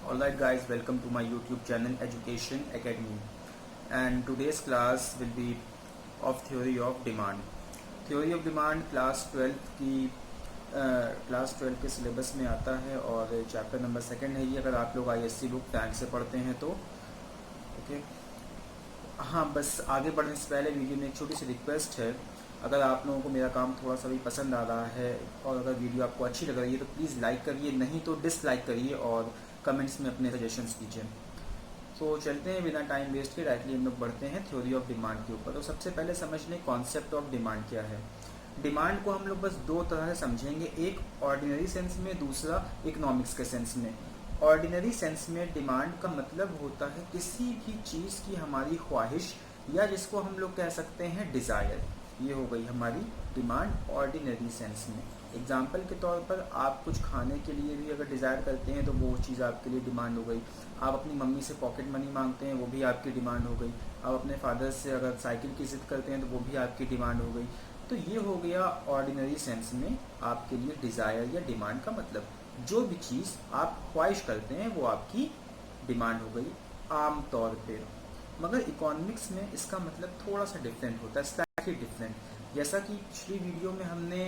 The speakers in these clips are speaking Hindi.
Alright guys, welcome to my YouTube channel Education Academy, and today's class will be of theory of demand. Theory of demand class 12 के सिलेबस में आता है और चैप्टर नंबर 2 है ये। अगर आप लोग ISC बुक बैंक से पढ़ते हैं तो ओके। हाँ, बस आगे बढ़ने से पहले वीडियो में एक छोटी सी रिक्वेस्ट है। अगर आप लोगों को मेरा काम थोड़ा सा भी पसंद आ रहा है और अगर वीडियो आपको अच्छी लग रही है तो प्लीज़ लाइक करिए, नहीं तो डिसलाइक करिए और कमेंट्स में अपने सजेशंस कीजिए। तो चलते हैं बिना टाइम वेस्ट के, डायरेक्टली हम लोग बढ़ते हैं थ्योरी ऑफ डिमांड के ऊपर। तो सबसे पहले समझ लें कॉन्सेप्ट ऑफ डिमांड क्या है। डिमांड को हम लोग बस दो तरह से समझेंगे, एक ऑर्डिनरी सेंस में, दूसरा इकोनॉमिक्स के सेंस में। ऑर्डिनरी सेंस में डिमांड का मतलब होता है किसी भी चीज़ की हमारी ख्वाहिश, या जिसको हम लोग कह सकते हैं डिज़ायर। ये हो गई हमारी डिमांड ऑर्डिनरी सेंस में। एग्जाम्पल के तौर पर आप कुछ खाने के लिए भी अगर डिज़ायर करते हैं तो वो चीज़ आपके लिए डिमांड हो गई। आप अपनी मम्मी से पॉकेट मनी मांगते हैं, वो भी आपकी डिमांड हो गई। आप अपने फादर से अगर साइकिल की जिद करते हैं तो वो भी आपकी डिमांड हो गई। तो ये हो गया ऑर्डिनरी सेंस में आपके लिए डिज़ायर या डिमांड का मतलब। जो भी चीज़ आप ख्वाहिश करते हैं वो आपकी डिमांड हो गई आम तौर पे। मगर इकोनॉमिक्स में इसका मतलब थोड़ा सा डिफरेंट होता है, स्लाइटली डिफरेंट। जैसा कि पिछली वीडियो में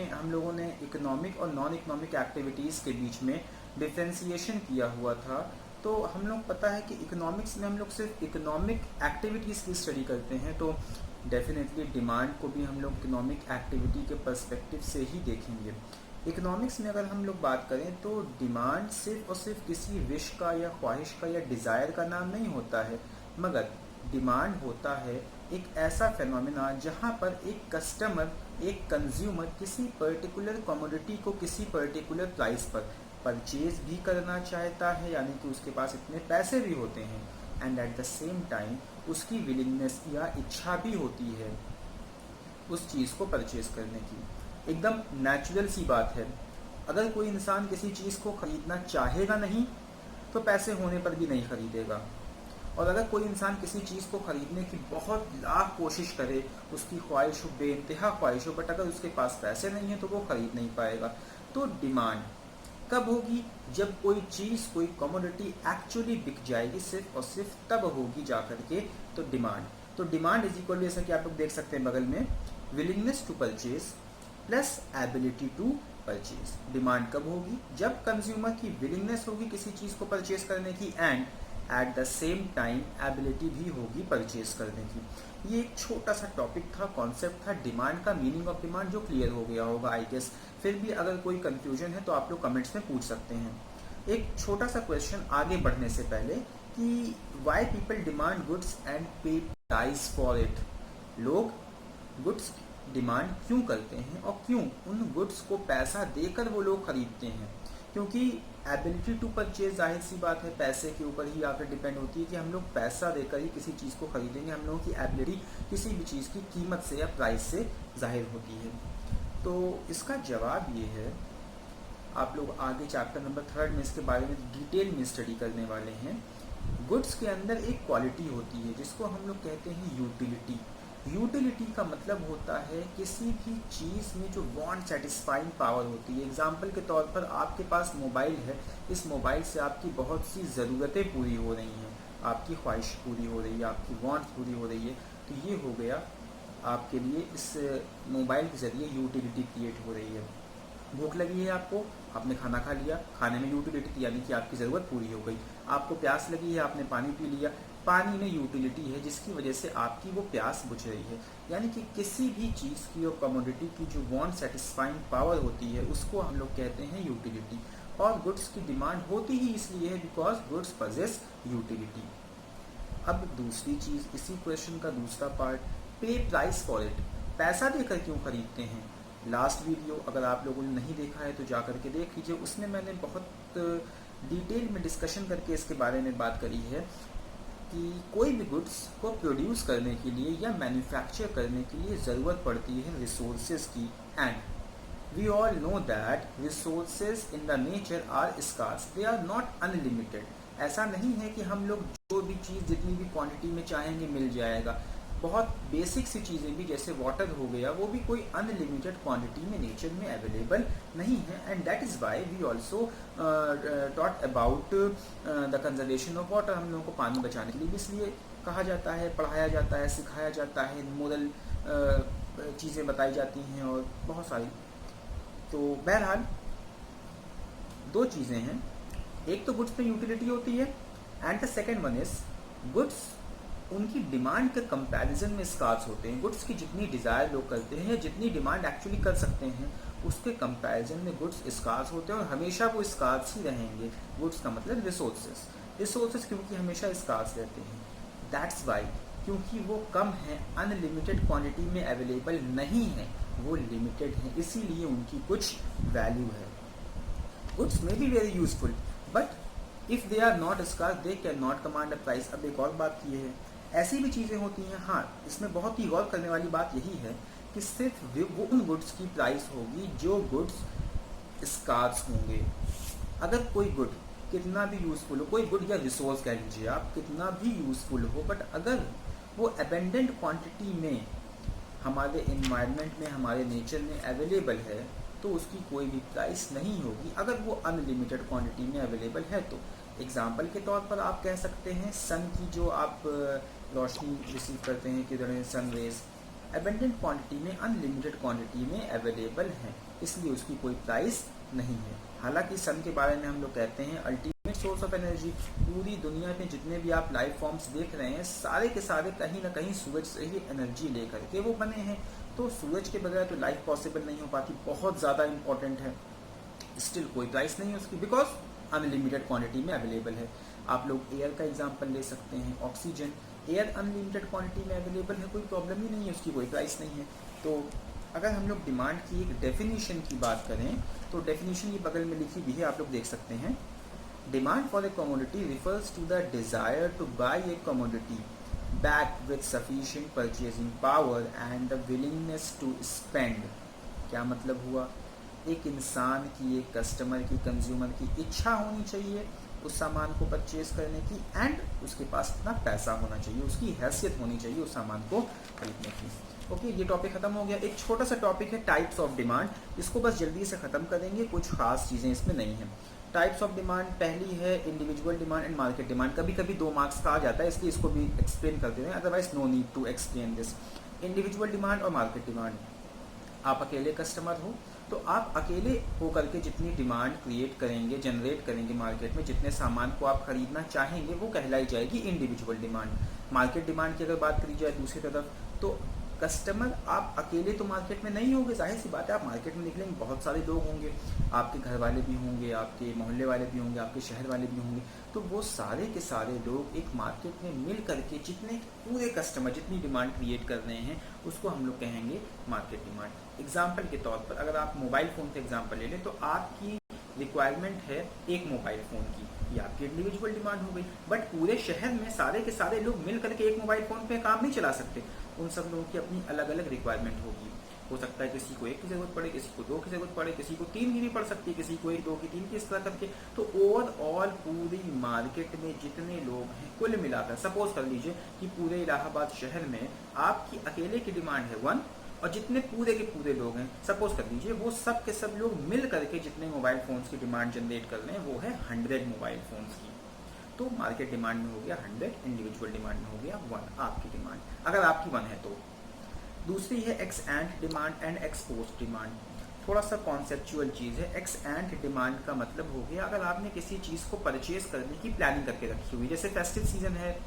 हम लोगों ने इकोनॉमिक और नॉन इकोनॉमिक एक्टिविटीज़ के बीच में डिफ्रेंसिएशन किया हुआ था। तो हम लोग पता है कि इकोनॉमिक्स में हम लोग सिर्फ इकोनॉमिक एक्टिविटीज़ की स्टडी करते हैं, तो डेफिनेटली डिमांड को भी हम लोग इकोनॉमिक एक्टिविटी के पर्सपेक्टिव से ही देखेंगे। इकोनॉमिक्स में अगर हम लोग बात करें तो डिमांड सिर्फ और सिर्फ किसी विश का या ख्वाहिश का या डिज़ायर का नाम नहीं होता है, मगर डिमांड होता है एक ऐसा फेनोमेना जहाँ पर एक कस्टमर, एक कंज्यूमर किसी पर्टिकुलर कमोडिटी को किसी पर्टिकुलर प्राइस पर परचेज भी करना चाहता है, यानी कि उसके पास इतने पैसे भी होते हैं, and at the same time उसकी विलिंगनेस या इच्छा भी होती है उस चीज़ को परचेज करने की। एकदम नेचुरल सी बात है। अगर कोई इंसान किसी चीज़ को खरीदना चाहेगा नहीं तो पैसे होने पर भी नहीं खरीदेगा, और अगर कोई इंसान किसी चीज़ को खरीदने की बहुत लाख कोशिश करे, उसकी ख्वाहिश हो, बेइंतहा ख्वाहिश हो, बट अगर उसके पास पैसे नहीं है तो वो खरीद नहीं पाएगा। तो डिमांड कब होगी? जब कोई चीज़, कोई कमोडिटी एक्चुअली बिक जाएगी, सिर्फ और सिर्फ तब होगी जा करके तो डिमांड। तो डिमांड इज इक्वल, जैसा कि आप लोग देख सकते हैं बगल में, willingness to purchase plus ability to purchase. Demand कब होगी? जब कंज्यूमर की विलिंगनेस होगी किसी चीज़ को परचेज करने की, and at the same time ability भी होगी परचेज करने की। ये एक छोटा सा टॉपिक था, कॉन्सेप्ट था डिमांड का, मीनिंग ऑफ डिमांड, जो क्लियर हो गया होगा आई गेस। फिर भी अगर कोई कंफ्यूजन है तो आप लोग कमेंट्स में पूछ सकते हैं। एक छोटा सा क्वेश्चन आगे बढ़ने से पहले कि why people demand goods and पे प्राइस फॉर इट। लोग गुड्स डिमांड क्यों करते हैं और क्यों उन गुड्स को पैसा देकर वो लोग खरीदते हैं? क्योंकि एबिलिटी टू परचेज, जाहिर सी बात है, पैसे के ऊपर ही आकर डिपेंड होती है कि हम लोग पैसा देकर ही किसी चीज़ को खरीदेंगे। हम लोगों की एबिलिटी किसी भी चीज़ की कीमत से या प्राइस से जाहिर होती है। तो इसका जवाब ये है, आप लोग आगे चैप्टर नंबर 3 में इसके बारे में डिटेल में स्टडी करने वाले हैं। गुड्स के अंदर एक क्वालिटी होती है जिसको हम लोग कहते हैं यूटिलिटी। यूटिलिटी का मतलब होता है किसी भी चीज़ में जो वांट सेटिस्फाइंग पावर होती है। एग्जाम्पल के तौर पर आपके पास मोबाइल है, इस मोबाइल से आपकी बहुत सी ज़रूरतें पूरी हो रही हैं, आपकी ख्वाहिश पूरी हो रही है, आपकी वांट पूरी हो रही है। तो ये हो गया आपके लिए, इस मोबाइल के ज़रिए यूटिलिटी क्रिएट हो रही है। भूख लगी है आपको, आपने खाना खा लिया, खाने में यूटिलिटी थी, यानी कि आपकी ज़रूरत पूरी हो गई। आपको प्यास लगी है, आपने पानी पी लिया, पानी में यूटिलिटी है जिसकी वजह से आपकी वो प्यास बुझ रही है। यानी कि किसी भी चीज़ की और कमोडिटी की जो वांट सेटिस्फाइंग पावर होती है उसको हम लोग कहते हैं यूटिलिटी। और गुड्स की डिमांड होती ही इसलिए है बिकॉज गुड्स पजेस यूटिलिटी। अब दूसरी चीज़, इसी क्वेश्चन का दूसरा पार्ट, पे प्राइस फॉर इट। पैसा देकर क्यों खरीदते हैं? लास्ट वीडियो अगर आप लोगों ने नहीं देखा है तो जा करके देख लीजिए, उसमें मैंने बहुत डिटेल में डिस्कशन करके इसके बारे में बात करी है कि कोई भी गुड्स को प्रोड्यूस करने के लिए या मैन्युफैक्चर करने के लिए ज़रूरत पड़ती है रिसोर्सेज की, and we all know that resources in the nature are scarce, they are not unlimited. ऐसा नहीं है कि हम लोग जो भी चीज़ जितनी भी क्वांटिटी में चाहेंगे मिल जाएगा। बहुत बेसिक सी चीज़ें भी जैसे वाटर हो गया, वो भी कोई अनलिमिटेड क्वांटिटी में नेचर में अवेलेबल नहीं है। And that is why we also taught about the conservation of water. हम लोगों को पानी बचाने के लिए भी इसलिए कहा जाता है, पढ़ाया जाता है, सिखाया जाता है, मोरल चीज़ें बताई जाती हैं और बहुत सारी। तो बहरहाल दो चीज़ें हैं, एक तो गुड्स में यूटिलिटी होती है and the second one is goods उनकी डिमांड के कंपैरिजन में स्कार्स होते हैं। गुड्स की जितनी डिज़ायर लोग करते हैं या जितनी डिमांड एक्चुअली कर सकते हैं उसके कंपैरिजन में गुड्स स्कार्स होते हैं और हमेशा वो स्कार्स ही रहेंगे। गुड्स का मतलब रिसोर्सेस क्योंकि हमेशा स्कार्स रहते हैं। दैट्स वाई, क्योंकि वो कम है, अनलिमिटेड क्वांटिटी में अवेलेबल नहीं है, वो लिमिटेड है, इसीलिए उनकी कुछ वैल्यू है। गुड्स में be very useful but if they are not scarce they can not command a price. अब एक और बात ये है, ऐसी भी चीज़ें होती हैं, हाँ इसमें बहुत ही गौर करने वाली बात यही है कि सिर्फ वो उन गुड्स की प्राइस होगी जो गुड्स स्कार्स होंगे। अगर कोई गुड कितना भी यूज़फुल हो, कोई गुड या रिसोर्स कह लीजिए आप, कितना भी यूज़फुल हो, बट अगर वो अबेंडेंट क्वांटिटी में हमारे इन्वायरमेंट में, हमारे नेचर में अवेलेबल है तो उसकी कोई भी प्राइस नहीं होगी। अगर वो अनलिमिटेड क्वांटिटी में अवेलेबल है तो एग्जाम्पल के तौर पर आप कह सकते हैं सन की जो आप रोशनी रिसीव करते हैं, किधर सन रेज अबेंडेंट क्वांटिटी में, अनलिमिटेड क्वांटिटी में अवेलेबल है, इसलिए उसकी कोई प्राइस नहीं है। हालांकि सन के बारे में हम लोग कहते हैं अल्टीमेट सोर्स ऑफ एनर्जी। पूरी दुनिया में जितने भी आप लाइफ फॉर्म्स देख रहे हैं सारे के सारे कहीं ना कहीं सूरज से ही एनर्जी लेकर के वो बने हैं, तो सूरज के बगैर तो लाइफ पॉसिबल नहीं हो पाती, बहुत ज़्यादा इंपॉर्टेंट है। स्टिल कोई प्राइस नहीं है उसकी बिकॉज अनलिमिटेड क्वांटिटी में अवेलेबल है। आप लोग एयर का एग्जांपल ले सकते हैं, ऑक्सीजन, एयर अनलिमिटेड क्वांटिटी में अवेलेबल है, कोई प्रॉब्लम ही नहीं है, उसकी कोई प्राइस नहीं है। तो अगर हम लोग डिमांड की एक डेफिनेशन की बात करें तो डेफिनेशन ये बगल में लिखी भी है, आप लोग देख सकते हैं। Demand for a commodity refers to the desire to buy a commodity backed with sufficient purchasing power and the willingness to spend। क्या मतलब हुआ, एक इंसान की, एक कस्टमर की, कंज्यूमर की इच्छा होनी चाहिए उस सामान को परचेज करने की एंड उसके पास इतना पैसा होना चाहिए, उसकी हैसियत होनी चाहिए उस सामान को खरीदने की। ओके, ये टॉपिक खत्म हो गया। एक छोटा सा टॉपिक है टाइप्स ऑफ डिमांड, इसको बस जल्दी से ख़त्म करेंगे, कुछ खास चीज़ें इसमें नहीं हैं। टाइप्स ऑफ डिमांड, पहली है individual demand and market demand. कभी कभी 2 मार्क्स का आ जाता है इसलिए इसको भी एक्सप्लेन कर दे रहे हैं, otherwise no need to explain this. Individual demand और मार्केट डिमांड, आप अकेले कस्टमर हो तो आप अकेले होकर के जितनी डिमांड क्रिएट करेंगे, जनरेट करेंगे मार्केट में, जितने सामान को आप खरीदना चाहेंगे वो कहलाई जाएगी इंडिविजुअल डिमांड। मार्केट डिमांड की अगर बात करी जाए दूसरी तरफ तो कस्टमर आप अकेले तो मार्केट में नहीं होंगे, जाहिर सी बात है, आप मार्केट में निकलेंगे बहुत सारे लोग होंगे, आपके घर वाले भी होंगे, आपके मोहल्ले वाले भी होंगे, आपके शहर वाले भी होंगे, तो वो सारे के सारे लोग एक मार्केट में मिल करके जितने पूरे कस्टमर जितनी डिमांड क्रिएट कर रहे हैं उसको हम लोग कहेंगे मार्केट डिमांड। एग्जाम्पल के तौर पर अगर आप मोबाइल फ़ोन का एग्जाम्पल ले लें तो आपकी रिक्वायरमेंट है एक मोबाइल फ़ोन की, ये आपकी इंडिविजुअल डिमांड हो गई, बट पूरे शहर में सारे के सारे लोग मिल करके एक मोबाइल फ़ोन पे काम नहीं चला सकते, उन सब लोगों की अपनी अलग अलग रिक्वायरमेंट होगी। हो सकता है किसी को 1 की ज़रूरत पड़े, किसी को 2 की ज़रूरत पड़े, किसी को 3 की भी पड़ सकती है, किसी को 1, 2 की, 3 की, इस तरह करके। तो ओवरऑल पूरी मार्केट में जितने लोग हैं कुल मिलाकर, सपोज कर लीजिए कि पूरे इलाहाबाद शहर में आपकी अकेले की डिमांड है 1 और जितने पूरे के पूरे लोग हैं सपोज कर लीजिए वो सब के सब लोग मिल करके जितने मोबाइल फ़ोन्स की डिमांड जनरेट कर रहे हैं वो है 100 मोबाइल फ़ोन्स की। तो मार्केट डिमांड में हो गया 100, इंडिविजुअल डिमांड में हो गया 1 आपकी डिमांड, अगर आपकी 1 है तो। दूसरी है x and demand and x post demand. थोड़ा सा कॉन्सेप्चुअल चीज़ है। एक्स एंड डिमांड का मतलब हो गया अगर आपने किसी चीज़ को परचेज करने की प्लानिंग करके रखी हुई, जैसे फेस्टिव सीजन है,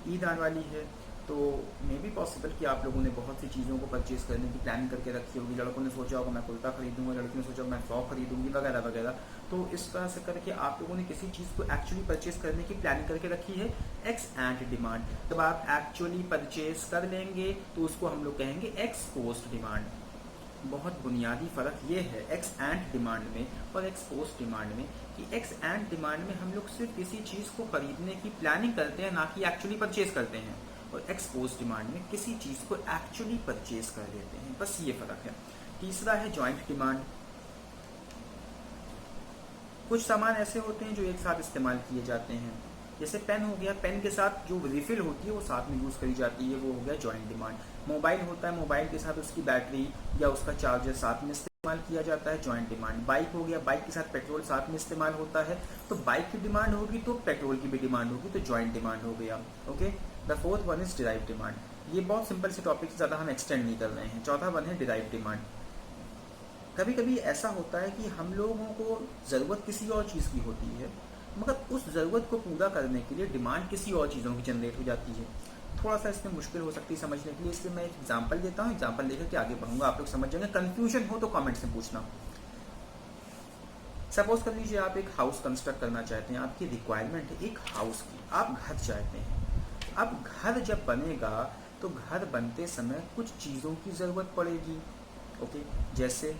ईद आने वाली है, तो मे बी पॉसिबल कि आप लोगों ने बहुत सी चीज़ों को परचेज करने की प्लानिंग करके रखी होगी। लड़कों ने सोचा होगा मैं कुर्ता खरीदूंगा, लड़की ने सोचा मैं फ्रॉक खरीदूंगी, वगैरह वगैरह। तो इस तरह से करके आप लोगों ने किसी चीज़ को एक्चुअली परचेज करने की प्लानिंग करके रखी है, एक्स एंड डिमांड। जब आप एक्चुअली परचेज कर लेंगे तो उसको हम लोग कहेंगे एक्स पोस्ट डिमांड। बहुत बुनियादी फ़र्क ये है एक्स एंड डिमांड में और एक्स पोस्ट डिमांड में कि एक्स एंड डिमांड में हम लोग सिर्फ किसी चीज़ को खरीदने की प्लानिंग करते हैं, ना कि एक्चुअली परचेज करते हैं, और एक्स पोस्ट डिमांड में किसी चीज़ को एक्चुअली परचेज कर लेते हैं, बस ये फ़र्क है। तीसरा है जॉइंट डिमांड। कुछ सामान ऐसे होते हैं जो एक साथ इस्तेमाल किए जाते हैं, जैसे पेन हो गया, पेन के साथ जो रिफिल होती है वो साथ में यूज़ करी जाती है, वो हो गया जॉइंट डिमांड। मोबाइल होता है, मोबाइल के साथ उसकी बैटरी या उसका चार्जर साथ में इस्तेमाल किया जाता है, जॉइंट डिमांड। बाइक हो गया, बाइक के साथ पेट्रोल साथ में इस्तेमाल होता है, तो बाइक की डिमांड होगी तो पेट्रोल की भी डिमांड होगी, तो जॉइंट डिमांड हो गया। Okay, the fourth one is derive demand. ये बहुत सिंपल से टॉपिक से ज़्यादा हम एक्सटेंड नहीं कर रहे हैं। चौथा वन है डिराइव डिमांड। कभी कभी ऐसा होता है कि हम लोगों को ज़रूरत किसी और चीज़ की होती है, मगर उस ज़रूरत को पूरा करने के लिए डिमांड किसी और चीज़ों की जनरेट हो जाती है। थोड़ा सा इसमें मुश्किल हो सकती है समझने के लिए, इसलिए मैं एक एग्जांपल देता हूँ, एग्जांपल लेकर के आगे बढ़ूंगा, आप लोग समझ जाएंगे। कंफ्यूजन हो तो कमेंट से पूछना। सपोज कर लीजिए आप एक हाउस कंस्ट्रक्ट करना चाहते हैं, आपकी रिक्वायरमेंट है एक हाउस की, आप घर चाहते हैं। अब घर जब बनेगा तो घर बनते समय कुछ चीज़ों की ज़रूरत पड़ेगी। ओके, जैसे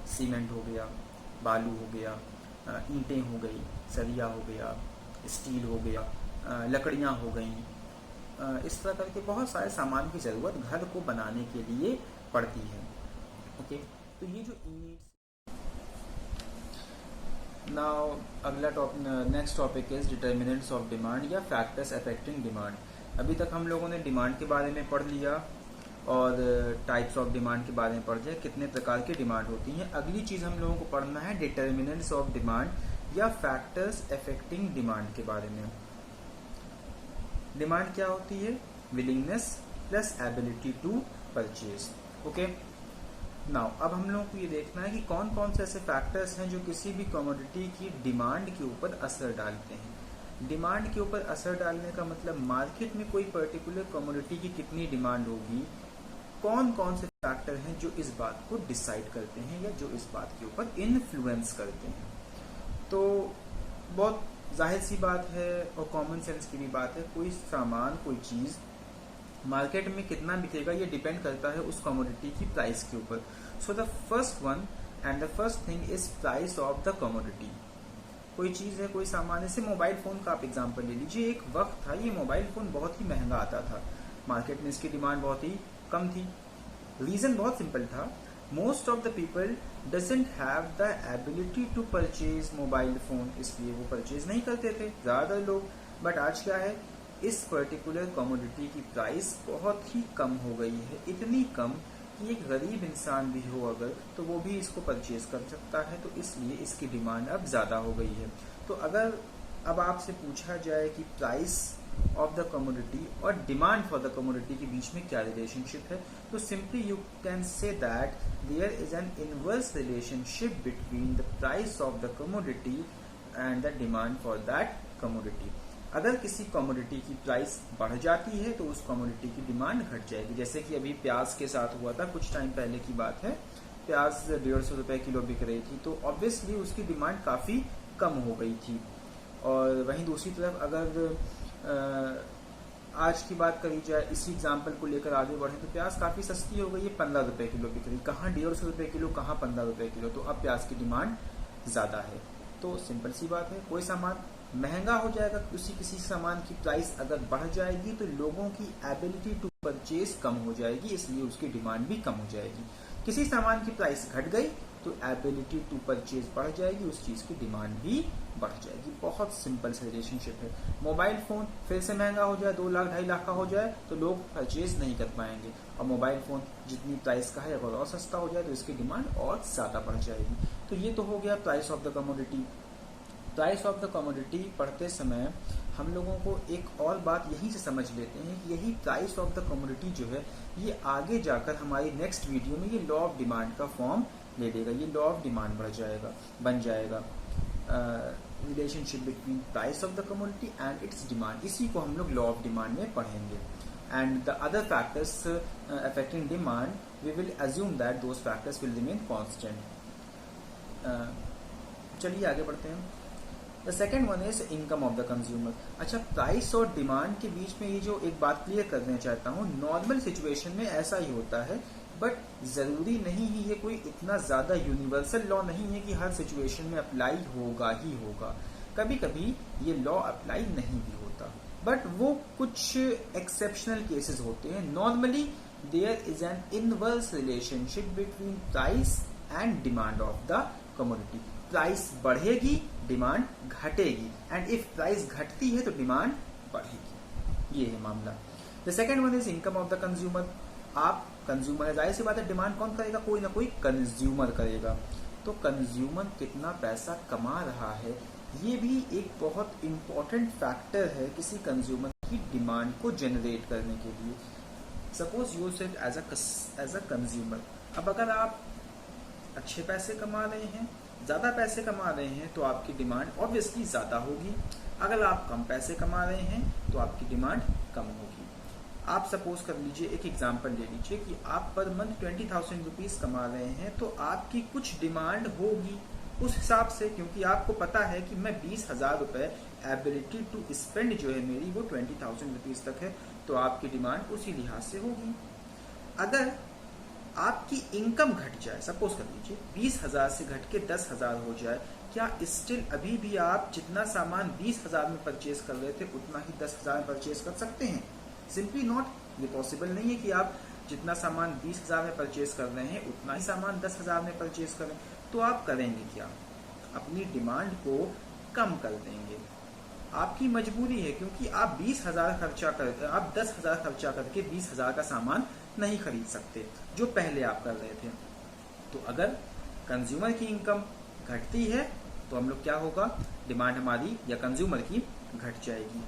सीमेंट हो गया, बालू हो गया, ईंटें हो गई, सरिया हो गया, स्टील हो गया, लकड़ियाँ हो गई, इस तरह करके बहुत सारे सामान की ज़रूरत घर को बनाने के लिए पड़ती है। ओके, तो ये जो नाउ अगला next topic is determinants of demand या फैक्टर्स अफेक्टिंग डिमांड। अभी तक हम लोगों ने डिमांड के बारे में पढ़ लिया और टाइप्स ऑफ डिमांड के बारे में पढ़ लिया, कितने प्रकार की डिमांड होती हैं। अगली चीज़ हम लोगों को पढ़ना है डिटर्मिनेंट्स ऑफ डिमांड या फैक्टर्स अफेक्टिंग डिमांड के बारे में। डिमांड क्या होती है? Willingness plus ability to purchase. Okay, now अब हम लोगों को ये देखना है कि कौन कौन से ऐसे फैक्टर्स हैं जो किसी भी कमोडिटी की डिमांड के ऊपर असर डालते हैं। डिमांड के ऊपर असर डालने का मतलब मार्केट में कोई पर्टिकुलर कमोडिटी की कितनी डिमांड होगी, कौन कौन से फैक्टर हैं जो इस बात को डिसाइड करते हैं या जो इस बात के ऊपर इन्फ्लुएंस करते हैं। तो बहुत जाहिर सी बात है और कॉमन सेंस की भी बात है, कोई सामान कोई चीज़ मार्केट में कितना बिकेगा ये डिपेंड करता है उस कमोडिटी की प्राइस के ऊपर। So the first one and the first thing is price of the commodity. कोई चीज़ है, कोई सामान है, जैसे मोबाइल फ़ोन का आप एग्जांपल ले लीजिए। एक वक्त था ये मोबाइल फ़ोन बहुत ही महंगा आता था, मार्केट में इसकी डिमांड बहुत ही कम थी। रीज़न बहुत सिंपल था, most of the people doesn't have the ability to purchase mobile phone, इसलिए वो परचेज नहीं करते थे ज़्यादातर लोग। बट आज क्या है, इस पर्टिकुलर कमोडिटी की प्राइस बहुत ही कम हो गई है, इतनी कम कि एक गरीब इंसान भी हो अगर तो वो भी इसको परचेज कर सकता है, तो इसलिए इसकी डिमांड अब ज़्यादा हो गई है। तो अगर अब आपसे पूछा जाए कि प्राइस ऑफ द कमोडिटी और डिमांड फॉर द कमोडिटी के बीच में क्या रिलेशनशिप है, तो simply you can say that there is an inverse relationship between the price of the commodity and the demand for that commodity. अगर किसी कमोडिटी की प्राइस बढ़ जाती है तो उस कमोडिटी की डिमांड घट जाएगी। जैसे कि अभी प्याज के साथ हुआ था, कुछ टाइम पहले की बात है, प्याज 150 रुपए किलो बिक रही थी, तो ऑब्वियसली उसकी डिमांड काफ़ी कम हो गई थी। और वहीं दूसरी तरफ अगर आज की बात करी जाए, इसी एग्जाम्पल को लेकर आगे बढ़े, तो प्याज काफ़ी सस्ती हो गई है, 15 रुपए किलो बिक रही, कहाँ 150 रुपए किलो, कहाँ 15 रुपए किलो, तो अब प्याज की डिमांड ज़्यादा है। तो सिंपल सी बात है, कोई सामान महंगा हो जाएगा, किसी सामान की प्राइस अगर बढ़ जाएगी तो लोगों की एबिलिटी टू परचेज कम हो जाएगी, इसलिए उसकी डिमांड भी कम हो जाएगी। किसी सामान की प्राइस घट गई तो एबिलिटी टू परचेज बढ़ जाएगी, उस चीज़ की डिमांड भी बढ़ जाएगी। बहुत सिंपल से रिलेशनशिप है। मोबाइल फ़ोन फिर से महंगा हो जाए, 2 लाख 2.5 लाख का हो जाए तो लोग परचेज नहीं कर पाएंगे, और मोबाइल फ़ोन जितनी प्राइस का है अगर और सस्ता हो जाए तो इसकी डिमांड और ज़्यादा बढ़ जाएगी। तो ये तो हो गया price of the commodity. Price of the commodity पढ़ते समय हम लोगों को एक और बात यहीं से समझ लेते हैं कि यही प्राइस ऑफ द कमोडिटी जो है ये आगे जाकर हमारी नेक्स्ट वीडियो में ये लॉ ऑफ डिमांड का फॉर्म ले लेगा। ये लॉ ऑफ डिमांड बन जाएगा, relationship between price of the commodity and its demand. इसी को हम लोग लॉ ऑफ डिमांड में पढ़ेंगे। And the other factors affecting demand we will assume that those factors will remain constant. चलिए आगे बढ़ते हैं। The second one is income of the consumer. अच्छा, प्राइस और डिमांड के बीच में ये जो एक बात क्लियर करना चाहता हूँ, नॉर्मल सिचुएशन में ऐसा ही होता है, बट ज़रूरी नहीं है, ये कोई इतना ज़्यादा यूनिवर्सल लॉ नहीं है कि हर सिचुएशन में अप्लाई होगा ही होगा। कभी कभी ये लॉ अप्लाई नहीं भी होता, बट वो कुछ एक्सेप्शनल केसेस होते हैं। Normally there is an inverse relationship between price and demand of the commodity. Price बढ़ेगी डिमांड घटेगी, एंड इफ प्राइस घटती है तो डिमांड बढ़ेगी। ये है मामला। The second one is income of the consumer. आप कंज्यूमर है, जाहिर सी बात है डिमांड कौन करेगा, कोई ना कोई कंज्यूमर करेगा। तो कंज्यूमर कितना पैसा कमा रहा है, ये भी एक बहुत इंपॉर्टेंट फैक्टर है किसी कंज्यूमर की डिमांड को जनरेट करने के लिए। Suppose you said as a consumer, अब अगर आप अच्छे पैसे कमा रहे हैं, ज़्यादा पैसे कमा रहे हैं, तो आपकी डिमांड ऑब्वियसली ज़्यादा होगी। अगर आप कम पैसे कमा रहे हैं तो आपकी डिमांड कम होगी। आप सपोज कर लीजिए, एक एग्जांपल ले लीजिए कि आप पर मंथ 20,000 रुपीज़ कमा रहे हैं, तो आपकी कुछ डिमांड होगी उस हिसाब से, क्योंकि आपको पता है कि मैं 20,000 रुपये एबिलिटी टू स्पेंड जो है मेरी वो 20,000 रुपीज़ तक है, तो आपकी डिमांड उसी लिहाज से होगी। अगर आपकी इनकम घट जाए, सपोज कर लीजिए 20,000 से घट के 10,000 हो जाए, क्या स्टिल अभी भी आप जितना सामान 20,000 में परचेज कर रहे थे उतना ही 10,000 में परचेज कर सकते हैं? सिंपली नॉट, ये पॉसिबल नहीं है कि आप जितना सामान 20,000 में परचेज कर रहे हैं उतना ही सामान 10,000 में परचेज करें। तो आप करेंगे क्या? अपनी डिमांड को कम कर देंगे। आपकी मजबूरी है, क्योंकि आप 20,000 खर्चा करके, आप 10,000 खर्चा करके 20,000 का सामान नहीं खरीद सकते जो पहले आप कर रहे थे। तो अगर कंज्यूमर की इनकम घटती है तो हम लोग क्या होगा, डिमांड हमारी या कंज्यूमर की घट जाएगी।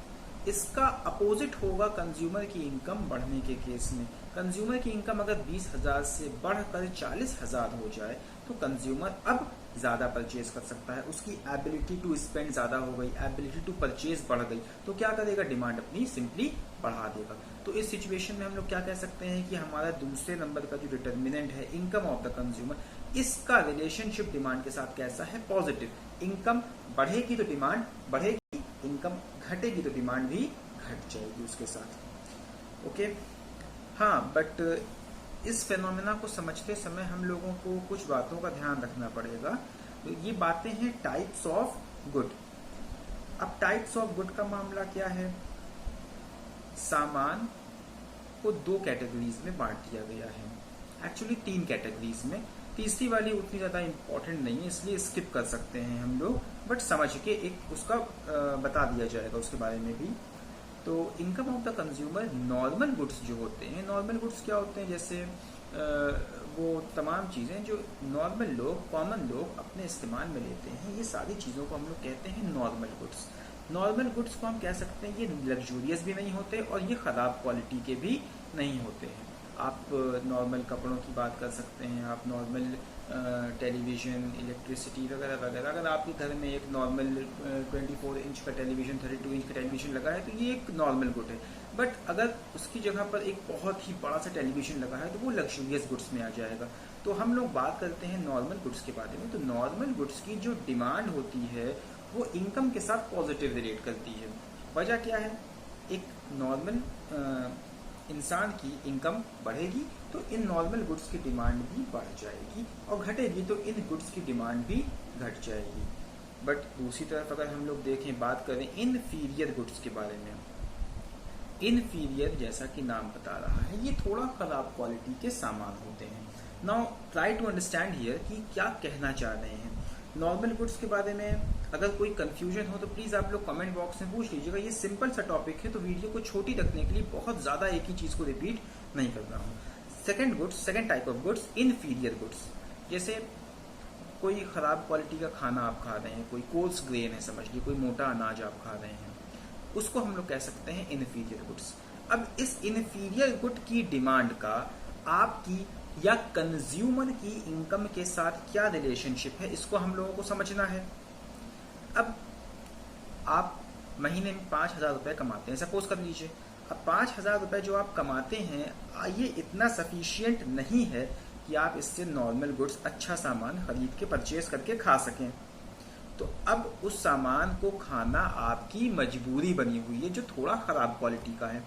इसका अपोजिट होगा कंज्यूमर की इनकम बढ़ने के केस में। कंज्यूमर की इनकम अगर 20,000 से बढ़कर 40,000 हो जाए तो कंज्यूमर अब ज़्यादा परचेज कर सकता है, उसकी एबिलिटी टू स्पेंड ज़्यादा हो गई, एबिलिटी टू परचेज बढ़ गई, तो क्या करेगा, डिमांड अपनी सिंपली बढ़ा देगा। तो इस सिचुएशन में हम लोग क्या कह सकते हैं कि हमारा दूसरे नंबर का जो डिटर्मिनेंट है इनकम ऑफ द कंज्यूमर, इसका रिलेशनशिप डिमांड के साथ कैसा है, पॉजिटिव। इनकम बढ़ेगी तो डिमांड बढ़ेगी, इनकम घटेगी तो डिमांड भी घट जाएगी उसके साथ। ओके, हाँ, बट इस फेनोमेना को समझते समय हम लोगों को कुछ बातों का ध्यान रखना पड़ेगा। तो ये बातें हैं टाइप्स ऑफ गुड। अब टाइप्स ऑफ गुड का मामला क्या है, सामान को 2 कैटेगरीज में बांट दिया गया है, एक्चुअली 3 कैटेगरीज में। तीसरी वाली उतनी ज़्यादा इम्पोर्टेंट नहीं है, इसलिए स्किप कर सकते हैं हम लोग, बट समझ के एक उसका बता दिया जाएगा उसके बारे में भी। तो income of the consumer, normal goods जो होते हैं, नॉर्मल गुड्स क्या होते हैं, जैसे वो तमाम चीज़ें जो नॉर्मल लोग, कॉमन लोग अपने इस्तेमाल में लेते हैं, ये सारी चीज़ों को हम लोग कहते हैं नॉर्मल गुड्स। नॉर्मल गुड्स को हम कह सकते हैं ये लग्जूरियस भी नहीं होते और ये ख़राब क्वालिटी के भी नहीं होते हैं। आप नॉर्मल कपड़ों की बात कर सकते हैं, आप नॉर्मल टेलीविज़न, इलेक्ट्रिसिटी वगैरह वगैरह। अगर आपके घर में एक नॉर्मल 24 इंच का टेलीविज़न, 32 इंच का टेलीविज़न लगा है तो ये एक नॉर्मल गुड है। बट अगर उसकी जगह पर एक बहुत ही बड़ा सा टेलीविज़न लगा है तो वो लग्जूरियस गुड्स में आ जाएगा। तो हम लोग बात करते हैं नॉर्मल गुड्स के बारे में। तो नॉर्मल गुड्स की जो डिमांड होती है वो इनकम के साथ पॉजिटिव रिलेट करती है। वजह क्या है, एक नॉर्मल इंसान की इनकम बढ़ेगी तो इन नॉर्मल गुड्स की डिमांड भी बढ़ जाएगी, और घटेगी तो इन गुड्स की डिमांड भी घट जाएगी। बट दूसरी तरफ अगर हम लोग देखें, बात करें इनफीरियर गुड्स के बारे में, इनफीरियर जैसा कि नाम बता रहा है ये थोड़ा खराब क्वालिटी के सामान होते हैं। Now try to understand here कि क्या कहना चाह रहे हैं। नॉर्मल गुड्स के बारे में अगर कोई कंफ्यूजन हो तो प्लीज़ आप लोग कमेंट बॉक्स में पूछ लीजिएगा। ये सिंपल सा टॉपिक है तो वीडियो को छोटी रखने के लिए बहुत ज़्यादा एक ही चीज़ को रिपीट नहीं कर रहा हूँ। Second type of goods, inferior goods. जैसे कोई ख़राब क्वालिटी का खाना आप खा रहे हैं, कोई कोर्स ग्रेन है समझ लीजिए, कोई मोटा अनाज आप खा रहे हैं, उसको हम लोग कह सकते हैं इनफीरियर गुड्स। अब इस इनफीरियर गुड की डिमांड का आपकी या कंज्यूमर की इनकम के साथ क्या रिलेशनशिप है, इसको हम लोगों को समझना है। अब आप महीने में 5,000 रुपये कमाते हैं, सपोज कर लीजिए। अब 5,000 रुपये जो आप कमाते हैं ये इतना सफिशियंट नहीं है कि आप इससे नॉर्मल गुड्स, अच्छा सामान खरीद के परचेज करके खा सकें। तो अब उस सामान को खाना आपकी मजबूरी बनी हुई है जो थोड़ा ख़राब क्वालिटी का है।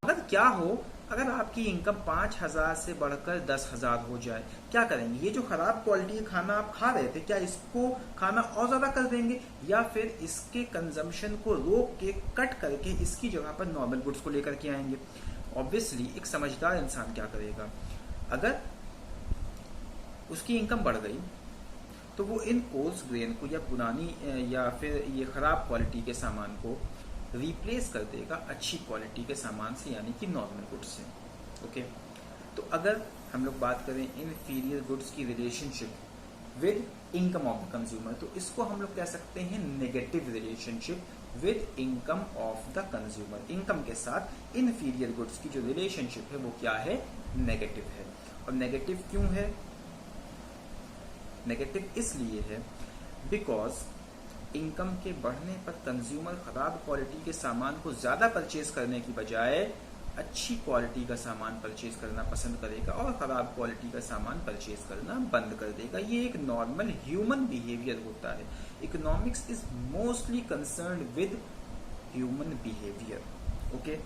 मगर क्या हो, अगर आपकी इनकम 5,000 से बढ़कर 10,000 हो जाए, क्या करेंगे? ये जो खराब क्वालिटी का खाना आप खा रहे थे, क्या इसको खाना और ज़्यादा कर देंगे या फिर इसके कंजम्पशन को रोक के, कट करके इसकी जगह पर नॉर्मल गुड्स को लेकर के आएंगे? ऑब्वियसली एक समझदार इंसान क्या करेगा, अगर उसकी इनकम बढ़ गई तो वो इन कोर्स ग्रेन को या पुरानी या फिर ये ख़राब क्वालिटी के सामान को रिप्लेस कर देगा अच्छी क्वालिटी के सामान से, यानी कि नॉर्मल गुड्स से। ओके, तो अगर हम लोग बात करें इनफीरियर गुड्स की relationship with income of the consumer, तो इसको हम लोग कह सकते हैं negative relationship with income of the consumer. Income के साथ इनफीरियर गुड्स की जो रिलेशनशिप है वो क्या है, नेगेटिव है। और नेगेटिव क्यों है, नेगेटिव इसलिए है बिकॉज इनकम के बढ़ने पर कंज्यूमर खराब क्वालिटी के सामान को ज़्यादा परचेज करने की बजाय अच्छी क्वालिटी का सामान परचेज करना पसंद करेगा और ख़राब क्वालिटी का सामान परचेज करना बंद कर देगा। ये एक नॉर्मल ह्यूमन बिहेवियर होता है। Economics is mostly concerned with human behaviour. Okay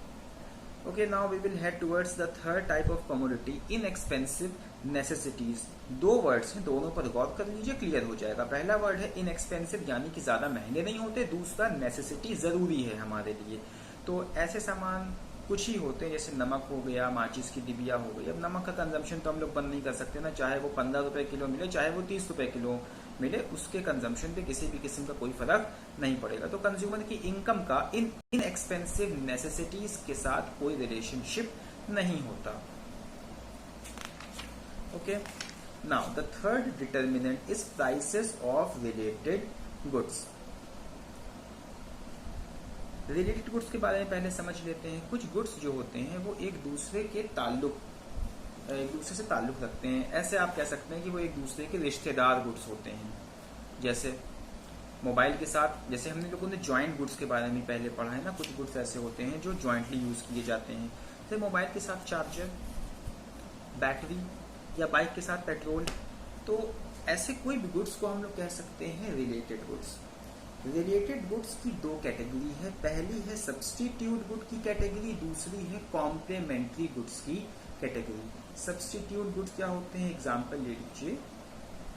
okay, now we will head towards the third type of commodity, inexpensive necessities. दो वर्ड्स हैं, दोनों पर गौर कर लीजिए, क्लियर हो जाएगा। पहला वर्ड है इनएक्सपेंसिव, यानी कि ज़्यादा महंगे नहीं होते। दूसरा नेसेसिटी, ज़रूरी है हमारे लिए। तो ऐसे सामान कुछ ही होते हैं, जैसे नमक हो गया, माचिस की डिबिया हो गई। अब नमक का कंजम्पशन तो हम लोग बंद नहीं कर सकते ना, चाहे वो 15 रुपए किलो मिले, चाहे वो 30 रुपए किलो मिले, उसके कंजम्पशन पे किसी भी किस्म का कोई फर्क नहीं पड़ेगा। तो कंज्यूमर की इनकम का इन एक्सपेंसिव नेसेसिटीज के साथ कोई रिलेशनशिप नहीं होता। Okay, now the third determinant is prices of related goods. Related goods के बारे में पहले समझ लेते हैं। कुछ गुड्स जो होते हैं वो एक दूसरे से ताल्लुक रखते हैं। ऐसे आप कह सकते हैं कि वो एक दूसरे के रिश्तेदार गुड्स होते हैं। जैसे मोबाइल के साथ, जैसे हमने लोगों ने जॉइंट गुड्स के बारे में पहले पढ़ा है ना, कुछ गुड्स ऐसे होते हैं जो जॉइंटली यूज किए जाते हैं। जैसे मोबाइल के साथ चार्जर, बैटरी, या बाइक के साथ पेट्रोल। तो ऐसे कोई भी गुड्स को हम लोग कह सकते हैं रिलेटेड गुड्स। रिलेटेड गुड्स की दो कैटेगरी है। पहली है सब्स्टिट्यूट गुड की कैटेगरी, दूसरी है कॉम्प्लीमेंट्री गुड्स की कैटेगरी। सब्स्टिट्यूट गुड्स क्या होते हैं, एग्जांपल ले लीजिए।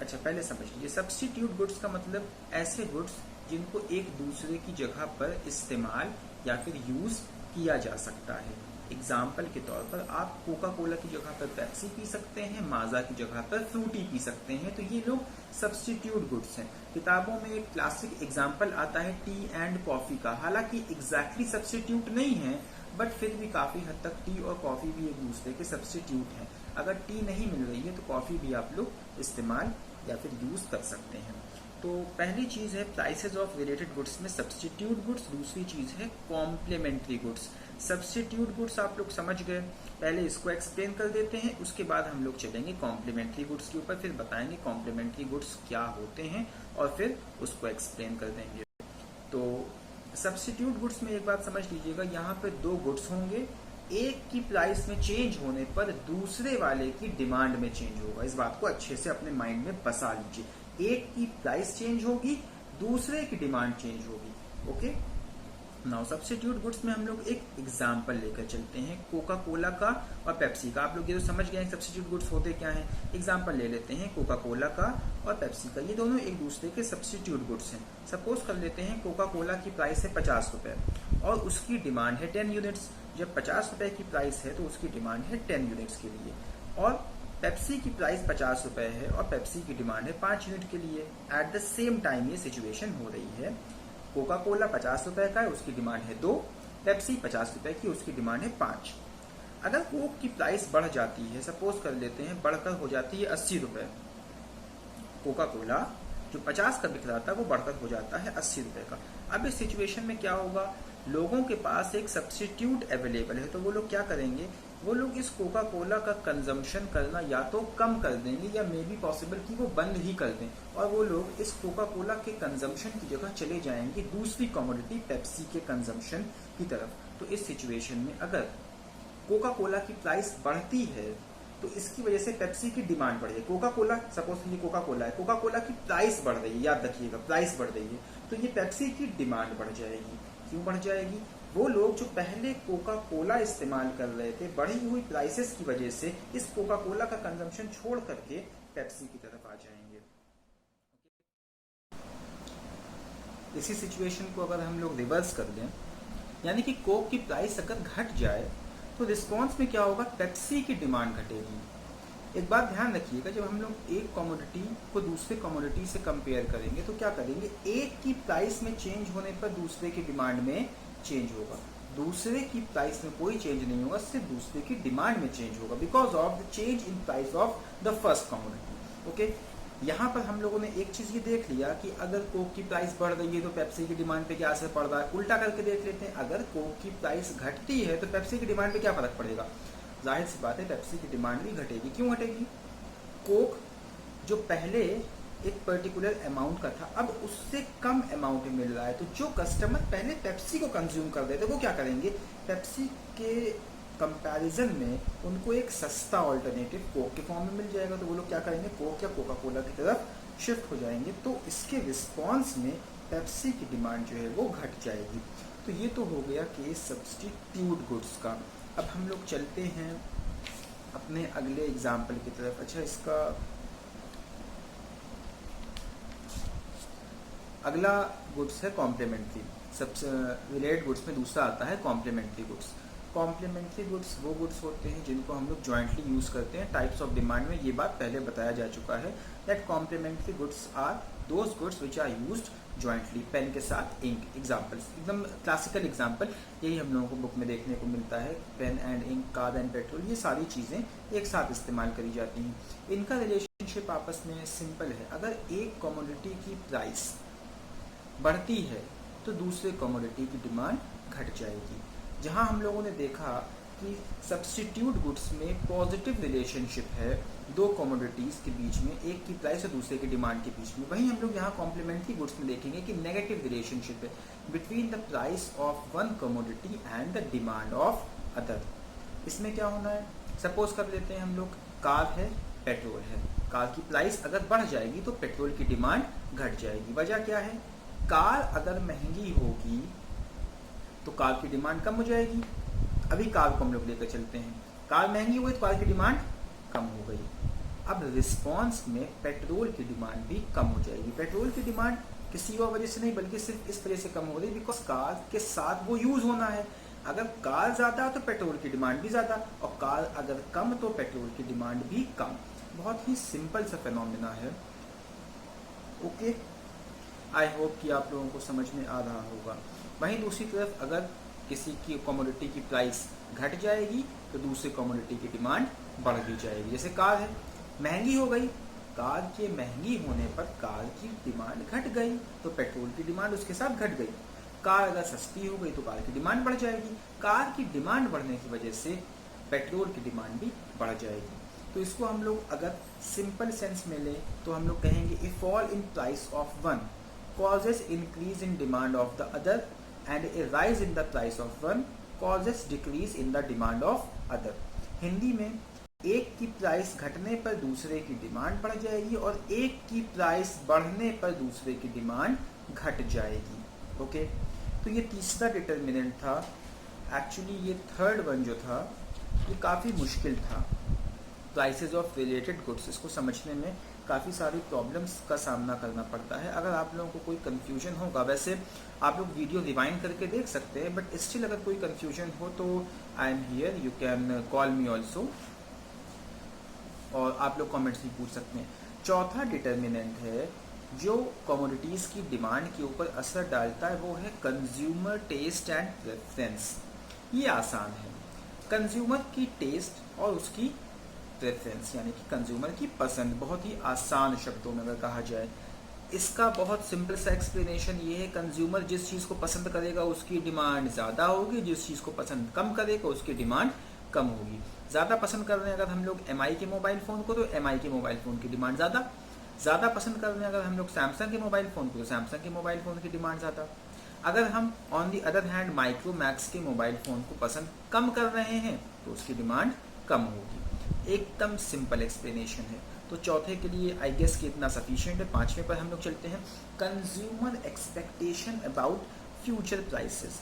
अच्छा, पहले समझ लीजिए। सब्स्टिट्यूट गुड्स का मतलब ऐसे गुड्स जिनको एक दूसरे की जगह पर इस्तेमाल या फिर यूज किया जा सकता है। एग्जाम्पल के तौर पर आप कोका कोला की जगह पर पेप्सी पी सकते हैं, माजा की जगह पर फ्रूटी पी सकते हैं। तो ये लोग सब्स्टिट्यूट गुड्स हैं। किताबों में एक क्लासिक एग्जाम्पल आता है टी एंड कॉफी का। हालांकि एग्जैक्टली सब्स्टिट्यूट नहीं है, बट फिर भी काफी हद तक टी और कॉफी भी एक दूसरे के सब्स्टिट्यूट हैं। अगर टी नहीं मिल रही है तो कॉफी भी आप लोग इस्तेमाल या फिर यूज कर सकते हैं। तो पहली चीज है प्राइसेस ऑफ रिलेटेड गुड्स में सब्स्टिट्यूट गुड्स, दूसरी चीज है कॉम्प्लीमेंट्री गुड्स। सब्स्टिट्यूट गुड्स आप लोग समझ गए, पहले इसको एक्सप्लेन कर देते हैं, उसके बाद हम लोग चलेंगे कॉम्प्लीमेंट्री गुड्स के ऊपर, फिर बताएंगे कॉम्प्लीमेंट्री गुड्स क्या होते हैं और फिर उसको एक्सप्लेन कर देंगे। तो सब्स्टिट्यूट गुड्स में एक बात समझ लीजिएगा, यहाँ पे दो गुड्स होंगे, एक की प्राइस में चेंज होने पर दूसरे वाले की डिमांड में चेंज होगा। इस बात को अच्छे से अपने माइंड में बसा लीजिए। एक की प्राइस चेंज होगी, दूसरे की डिमांड चेंज होगी। ओके, नाउ सब्स्टिट्यूट गुड्स में हम लोग एक एग्जांपल लेकर चलते हैं, कोका कोला का और पेप्सी का। आप लोग ये तो समझ गए हैं सब्स्टिट्यूट गुड्स होते क्या हैं। एग्जांपल ले लेते हैं कोका कोला का और पेप्सी का। ये दोनों एक दूसरे के सब्स्टिट्यूट गुड्स हैं। सपोज कर लेते हैं कोका कोला की प्राइस है 50 रुपए और उसकी डिमांड है 10 यूनिट्स। जब 50 रुपए की प्राइस है तो उसकी डिमांड है 10 यूनिट्स के लिए। और पेप्सी की प्राइस 50 रुपए है और पेप्सी की डिमांड है 5 यूनिट के लिए। एट द सेम टाइम ये सिचुएशन हो रही है, कोका कोला 50 रुपए का है, उसकी डिमांड है 2, पेप्सी 50 रुपए की, उसकी डिमांड है 5। अगर कोक की प्राइस बढ़ जाती है, सपोज कर लेते हैं बढ़कर हो जाती है 80 रुपए, कोका कोला जो 50 का बिक रहा था वो बढ़कर हो जाता है 80 रुपए का। अब इस सिचुएशन में क्या होगा, लोगों के पास एक सब्स्टिट्यूट अवेलेबल है, तो वो लोग क्या करेंगे, वो लोग इस कोका कोला का कंजम्पशन करना या तो कम कर देंगे या मे बी पॉसिबल कि वो बंद ही कर दें, और वो लोग इस कोका कोला के कंजम्पशन की जगह चले जाएंगे दूसरी कमोडिटी पेप्सी के कंजम्पशन की तरफ। तो इस सिचुएशन में अगर कोका कोला की प्राइस बढ़ती है तो इसकी वजह से पेप्सी की डिमांड बढ़ जाएगी। कोका कोला, सपोज ये कोका कोला है, कोका कोला की प्राइस बढ़ रही है, याद रखिएगा प्राइस बढ़ रही है, तो ये पेप्सी की डिमांड बढ़ जाएगी। क्यों बढ़ जाएगी, वो लोग जो पहले कोका कोला इस्तेमाल कर रहे थे, बढ़ी हुई प्राइसेस की वजह से इस कोका कोला का कंजम्पशन छोड़ करके पेप्सी की तरफ आ जाएंगे। इसी सिचुएशन को अगर हम लोग रिवर्स कर दें, यानी कि कोक की प्राइस अगर घट जाए तो रिस्पॉन्स में क्या होगा, पेप्सी की डिमांड घटेगी। एक बात ध्यान रखिएगा, जब हम लोग एक कमोडिटी को दूसरे कमोडिटी से कंपेयर करेंगे तो क्या करेंगे, एक की प्राइस में चेंज होने पर दूसरे की डिमांड में चेंज होगा, दूसरे की प्राइस में कोई चेंज नहीं होगा, सिर्फ दूसरे की डिमांड में चेंज होगा because of the change in price of the first commodity. Okay, यहाँ पर हम लोगों ने एक चीज़ ये देख लिया कि अगर कोक की प्राइस बढ़ रही है तो पेप्सी की डिमांड पे क्या असर पड़ रहा है। उल्टा करके देख लेते हैं, अगर कोक की प्राइस घटती है तो पेप्सी की डिमांड पे क्या फर्क पड़ेगा। जाहिर सी बात है पेप्सी की डिमांड भी घटेगी। क्यों घटेगी, कोक जो पहले एक पर्टिकुलर अमाउंट का था अब उससे कम अमाउंट में मिल रहा है, तो जो कस्टमर पहले पेप्सी को कंज्यूम कर रहे थे वो क्या करेंगे, पेप्सी के कंपैरिजन में उनको एक सस्ता ऑल्टरनेटिव कोक के फॉर्म में मिल जाएगा, तो वो लोग क्या करेंगे, कोक या कोका कोला की तरफ शिफ्ट हो जाएंगे। तो इसके रिस्पॉन्स में पेप्सी की डिमांड जो है वो घट जाएगी। तो ये तो हो गया केस सब्स्टिट्यूट गुड्स का। अब हम लोग चलते हैं अपने अगले एग्जाम्पल की तरफ। अच्छा, इसका अगला गुड्स है कॉम्प्लीमेंट्री। सबसे रिलेटेड गुड्स में दूसरा आता है कॉम्प्लीमेंट्री गुड्स। कॉम्प्लीमेंट्री गुड्स वो गुड्स होते हैं जिनको हम लोग जॉइंटली यूज़ करते हैं। टाइप्स ऑफ डिमांड में ये बात पहले बताया जा चुका है that complementary goods are those goods which are used jointly. Pen के साथ इंक, एग्जाम्पल्स एकदम क्लासिकल एग्जाम्पल यही हम लोगों को बुक में देखने को मिलता है। Pen and ink, car and petrol, ये सारी चीज़ें एक साथ इस्तेमाल करी जाती हैं। इनका रिलेशनशिप आपस में सिंपल है। अगर एक कमोडिटी की प्राइस बढ़ती है तो दूसरे कमोडिटी की डिमांड घट जाएगी। जहां हम लोगों ने देखा कि सब्स्टिट्यूट गुड्स में पॉजिटिव रिलेशनशिप है दो कमोडिटीज़ के बीच में, एक की प्राइस और दूसरे की डिमांड के बीच में, वहीं हम लोग यहाँ कॉम्प्लीमेंट्री गुड्स में देखेंगे कि नेगेटिव रिलेशनशिप है between the price of one commodity and the demand of other. इसमें क्या होना है, सपोज कर लेते हैं हम लोग, कार है, पेट्रोल है। कार की प्राइस अगर बढ़ जाएगी तो पेट्रोल की डिमांड घट जाएगी। वजह क्या है, कार अगर महंगी होगी तो कार की डिमांड कम हो जाएगी। अभी कार को हम लोग लेकर चलते हैं, कार महंगी हुई तो कार की डिमांड कम हो गई। अब रिस्पॉन्स में पेट्रोल की डिमांड भी कम हो जाएगी। पेट्रोल की डिमांड किसी और वजह से नहीं बल्कि सिर्फ इस वजह से कम हो रही है बिकॉज कार के साथ वो यूज होना है। अगर कार ज़्यादा तो पेट्रोल की डिमांड भी ज़्यादा, और कार अगर कम तो पेट्रोल की डिमांड भी कम। बहुत ही सिंपल सा फिनोमेना है। ओके, आई होप कि आप लोगों को समझ में आ रहा होगा। वहीं दूसरी तरफ अगर किसी की कमोडिटी की प्राइस घट जाएगी तो दूसरी कमोडिटी की डिमांड बढ़ भी जाएगी। जैसे कार है, महंगी हो गई, कार के महंगी होने पर कार की डिमांड घट गई तो पेट्रोल की डिमांड उसके साथ घट गई। कार अगर सस्ती हो गई तो कार की डिमांड बढ़ जाएगी। कार की डिमांड बढ़ने की वजह से पेट्रोल की डिमांड भी बढ़ जाएगी। तो इसको हम लोग अगर सिंपल सेंस में लें तो हम लोग कहेंगे a fall in price of one causes increase in demand of the other and a rise in the price of one causes decrease in the demand of other। Hindi में एक की प्राइस घटने पर दूसरे की डिमांड बढ़ जाएगी और एक की प्राइस बढ़ने पर दूसरे की डिमांड घट जाएगी। ओके, तो ये तीसरा डिटर्मिनेंट था। एक्चुअली ये थर्ड वन जो था ये काफ़ी मुश्किल था। प्राइसेस ऑफ रिलेटेड गुड्स, इसको समझने में काफ़ी सारी प्रॉब्लम्स का सामना करना पड़ता है। अगर आप लोगों को कोई कन्फ्यूजन होगा, वैसे आप लोग वीडियो रिवाइंड करके देख सकते हैं, बट स्टिल अगर कोई कन्फ्यूजन हो तो I am here, you can call me also, और आप लोग कमेंट्स भी पूछ सकते हैं। चौथा डिटर्मिनेंट है जो कमोडिटीज़ की डिमांड के ऊपर असर डालता है, वो है कंज्यूमर टेस्ट एंड प्रेफरेंस। ये आसान है, कंज्यूमर की टेस्ट और उसकी प्रेफरेंस यानी कि कंज्यूमर की पसंद। बहुत ही आसान शब्दों में अगर कहा जाए, इसका बहुत सिंपल सा एक्सप्लेनेशन ये है, कंज्यूमर जिस चीज़ को पसंद करेगा उसकी डिमांड ज़्यादा होगी, जिस चीज़ को पसंद कम करेगा उसकी डिमांड कम होगी। ज़्यादा पसंद कर रहे हैं अगर हम लोग MI के मोबाइल फ़ोन को तो MI के मोबाइल फ़ोन की डिमांड ज़्यादा पसंद कर रहे हैं अगर हम लोग सैमसंग के मोबाइल फ़ोन को तो सैमसंग के मोबाइल फ़ोन की डिमांड ज़्यादा। अगर हम on the other hand Micromax के मोबाइल फ़ोन को पसंद कम कर रहे हैं तो उसकी डिमांड कम होगी। एकदम सिंपल एक्सप्लेनेशन है। तो चौथे के लिए आई गेस कि इतना सफिशिएंट है। पांचवें पर हम लोग चलते हैं, consumer expectation about future prices.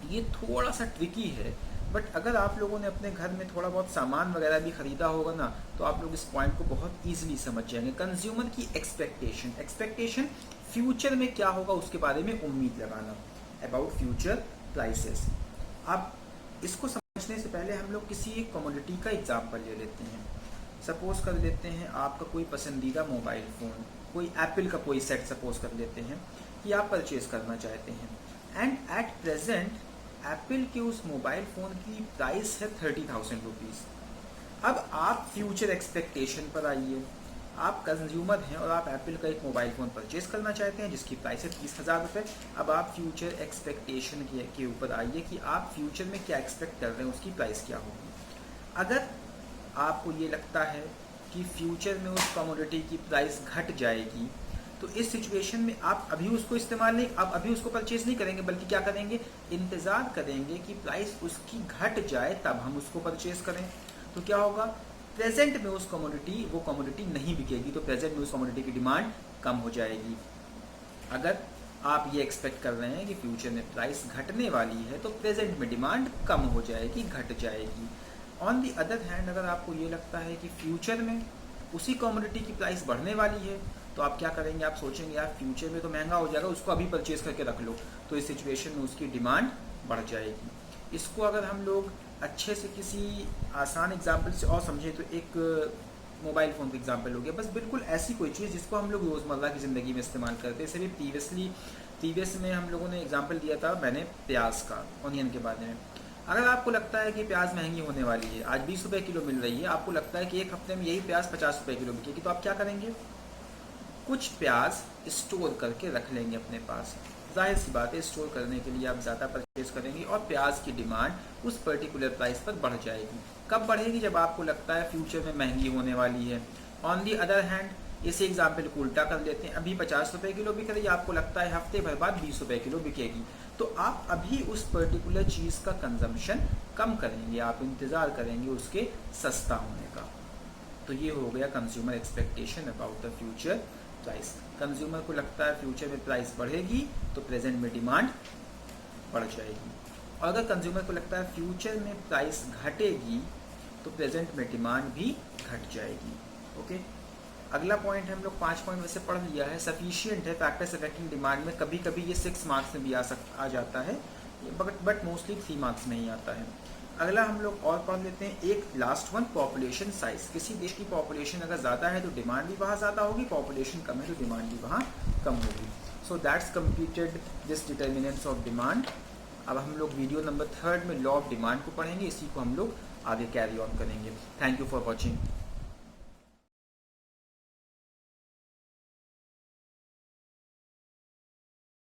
ये थोड़ा सा ट्रिकी है, बट अगर आप लोगों ने अपने घर में थोड़ा बहुत सामान वगैरह भी खरीदा होगा ना तो आप लोग इस पॉइंट को बहुत ईजिली समझ जाएंगे। कंज्यूमर की एक्सपेक्टेशन फ्यूचर में क्या होगा उसके बारे में उम्मीद लगाना, अबाउट फ्यूचर प्राइसेस। अब इसको समझने से पहले हम लोग किसी एक कमोडिटी का एग्जाम्पल ले लेते हैं। सपोज़ कर लेते हैं आपका कोई पसंदीदा मोबाइल फ़ोन, कोई एप्पल का कोई सेट सपोज़ कर लेते हैं कि आप परचेज़ करना चाहते हैं एंड एट प्रेजेंट एप्पल के उस मोबाइल फ़ोन की प्राइस है 30,000 रुपीज़। अब आप फ्यूचर एक्सपेक्टेशन पर आइए, आप कंज्यूमर हैं और आप एप्पल का एक मोबाइल फ़ोन परचेज़ करना चाहते हैं जिसकी प्राइस है 30,000 रुपये। अब आप फ्यूचर एक्सपेक्टेशन के ऊपर आइए कि आप फ्यूचर में क्या एक्सपेक्ट कर रहे हैं, उसकी प्राइस क्या होगी। अगर आपको ये लगता है कि फ्यूचर में उस कमोडिटी की प्राइस घट जाएगी, तो इस सिचुएशन में आप अभी उसको इस्तेमाल नहीं, आप अभी उसको परचेज़ नहीं करेंगे, बल्कि क्या करेंगे, इंतज़ार करेंगे कि प्राइस उसकी घट जाए तब हम उसको परचेज़ करें। तो क्या होगा, प्रेजेंट में वो कमोडिटी नहीं बिकेगी, तो प्रेजेंट में उस कमोडिटी की डिमांड कम हो जाएगी। अगर आप ये एक्सपेक्ट कर रहे हैं कि फ्यूचर में प्राइस घटने वाली है, तो प्रेजेंट में डिमांड कम हो जाएगी, घट जाएगी। ऑन दी अदर हैंड, अगर आपको ये लगता है कि फ्यूचर में उसी कमोडिटी की प्राइस बढ़ने वाली है, तो आप क्या करेंगे, आप सोचेंगे यार फ्यूचर में तो महंगा हो जाएगा, उसको अभी परचेज़ करके रख लो, तो इस सिचुएशन में उसकी डिमांड बढ़ जाएगी। इसको अगर हम लोग अच्छे से किसी आसान एग्जाम्पल से और समझें, तो एक मोबाइल फ़ोन का एग्जाम्पल हो गया, बस बिल्कुल ऐसी कोई चीज़ जिसको हम लोग रोज़मर्रा की ज़िंदगी में इस्तेमाल करते हैं। जैसे भी प्रीवियस में हम लोगों ने एग्जाम्पल दिया था मैंने प्याज का, ऑनियन के बारे में। अगर आपको लगता है कि प्याज महंगी होने वाली है, आज 20 रुपये किलो मिल रही है, आपको लगता है कि एक हफ्ते में यही प्याज 50 रुपये किलो बिकेगी, तो आप क्या करेंगे, कुछ प्याज स्टोर करके रख लेंगे अपने पास। जाहिर सी बात है, स्टोर करने के लिए आप ज़्यादा परचेज़ करेंगे और प्याज की डिमांड उस पर्टिकुलर प्राइस पर बढ़ जाएगी। कब बढ़ेगी, जब आपको लगता है फ्यूचर में महंगी होने वाली है। ऑन दी अदर हैंड, इसी एग्जाम्पल को उल्टा कर लेते हैं, अभी 50 रुपये किलो बिक रही है, आपको लगता है हफ्ते भर बाद 20 रुपये किलो बिकेगी, तो आप अभी उस पर्टिकुलर चीज़ का कंजम्पशन कम करेंगे, आप इंतज़ार करेंगे उसके सस्ता होने का। तो ये हो गया consumer expectation about the future price. Consumer को लगता है फ्यूचर में प्राइस बढ़ेगी तो प्रेजेंट में डिमांड बढ़ जाएगी, और अगर कंज्यूमर को लगता है फ्यूचर में प्राइस घटेगी तो प्रेजेंट में डिमांड भी घट जाएगी। ओके, अगला पॉइंट है, हम लोग 5 पॉइंट वैसे पढ़ लिया है, सफिशिएंट है फैक्टर्स अफेक्टिंग डिमांड में। कभी कभी ये 6 मार्क्स में भी आ जाता है, बट मोस्टली 3 मार्क्स में ही आता है। अगला हम लोग और पढ़ लेते हैं, एक लास्ट वन, पॉपुलेशन साइज। किसी देश की पॉपुलेशन अगर ज़्यादा है तो डिमांड भी वहाँ ज़्यादा होगी, पॉपुलेशन कम है तो डिमांड भी वहाँ कम होगी। So that's completed this determinants of demand. अब हम लोग वीडियो नंबर 3 में लॉ ऑफ डिमांड को पढ़ेंगे, इसी को हम लोग आगे कैरी ऑन करेंगे। Thank you for watching.